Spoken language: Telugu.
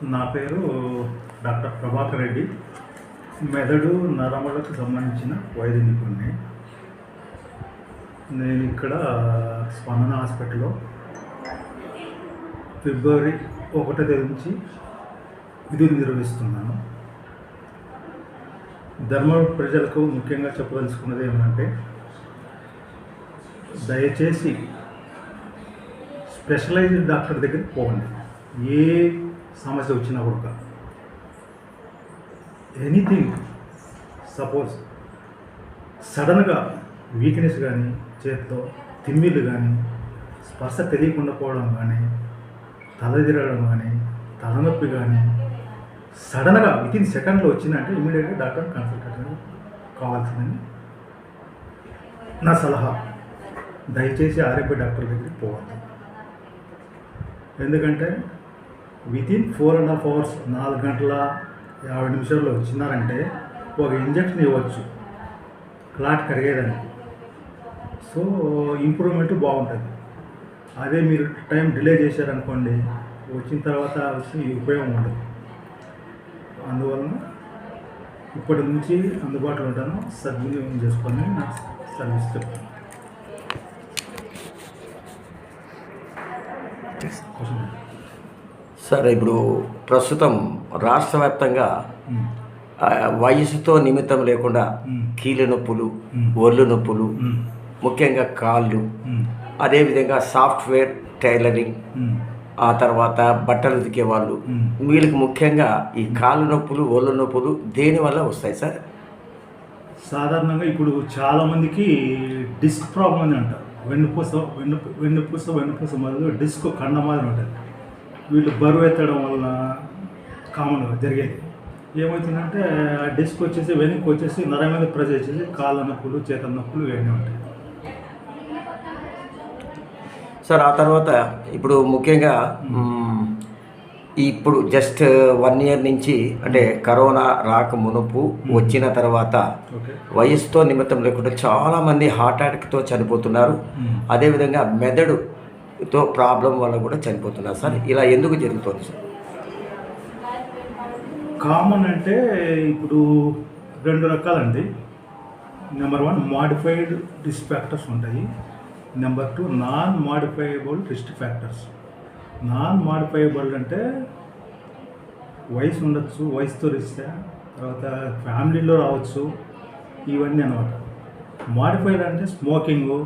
నా పేరు డాక్టర్ ప్రభాకర్ రెడ్డి. మెదడు నరములకు సంబంధించిన వైద్య నిపుణుడిని. నేను ఇక్కడ స్పందన హాస్పిటల్లో ఫిబ్రవరి 1వ తేదీ నుంచి విధులు నిర్వహిస్తున్నాను. ధర్మవరం ప్రజలకు ముఖ్యంగా చెప్పదలుచుకున్నది ఏమంటే, దయచేసి స్పెషలైజ్డ్ డాక్టర్ దగ్గరికి పోండి. ఏ సమస్య వచ్చినా కూడా, ఎనీథింగ్, సపోజ్ సడన్గా వీక్నెస్ కానీ, చేతితో తిమ్మిళ్ళు కానీ, స్పర్శ తెలియకుండా పోవడం కానీ, తల తిరగడం కానీ, తలనొప్పి కానీ సడన్గా వితిన్ సెకండ్లో వచ్చిందంటే ఇమీడియట్గా డాక్టర్ కన్సల్టేషన్ కావాల్సిందని నా సలహా. దయచేసి ఆర్ఎంపీ డాక్టర్ దగ్గరికి పోవాలి. ఎందుకంటే వితిన్ 4.5 hours 4 గంటల 50 నిమిషాల్లో వచ్చినారంటే ఒక ఇంజక్షన్ ఇవ్వచ్చు క్లాట్ కరిగేదానికి. సో ఇంప్రూవ్మెంట్ బాగుంటుంది. అదే మీరు టైం డిలే చేశారనుకోండి, వచ్చిన తర్వాత ఉపయోగం ఉండదు. అందువలన ఇప్పటి నుంచి అందుబాటులో ఉంటాను. సద్వినియోగం చేసుకొని నా సర్వీస్ చెప్తాను. సార్, ఇప్పుడు ప్రస్తుతం రాష్ట్ర వ్యాప్తంగా వయసుతో నిమిత్తం లేకుండా కీళ్ళ నొప్పులు, ఒళ్ళు నొప్పులు, ముఖ్యంగా కాళ్ళు, అదేవిధంగా సాఫ్ట్వేర్, టైలరింగ్, ఆ తర్వాత బట్టలు ఉతికే వాళ్ళు, వీళ్ళకి ముఖ్యంగా ఈ కాళ్ళ నొప్పులు, ఒళ్ళు నొప్పులు దేనివల్ల వస్తాయి సార్? సాధారణంగా ఇప్పుడు చాలామందికి డిస్క్ ప్రాబ్లం అని అంటారు. వెన్నుపూస మొదలు డిస్క్ కండ మాదిరి ఉంటుంది. వీళ్ళు బరువు ఎత్తడం వల్ల కామన్గా జరిగేది ఏమవుతుందంటే, ఆ డిస్క్ వచ్చేసి వెనక్కి వచ్చేసి నరం మీద ప్రెజర్ చేసి కాళ్ళ నొప్పులు, చేతుల నొప్పులు ఇవన్నీ ఉంటాయి సార్. ఆ తర్వాత ఇప్పుడు ముఖ్యంగా ఇప్పుడు జస్ట్ 1 year నుంచి, అంటే కరోనా రాక మునుపు, వచ్చిన తర్వాత వయసుతో నిమిత్తం లేకుండా చాలామంది హార్ట్ అటాక్తో చనిపోతున్నారు. అదేవిధంగా మెదడుతో ప్రాబ్లం వల్ల కూడా చనిపోతున్నారు సార్. ఇలా ఎందుకు జరుగుతుంది సార్? కామన్ అంటే ఇప్పుడు 2 రకాలండి. నెంబర్ 1 మాడిఫైడ్ రిస్క్ ఫ్యాక్టర్స్ ఉంటాయి. Number 2 non modifiable risk factors. Non modifiable అంటే వయసు ఉండొచ్చు, వయసుతో రిస్క్, తర్వాత ఫ్యామిలీలో రావచ్చు, ఇవన్నీ అన్నమాట. మాడిఫైడ్ అంటే స్మోకింగు,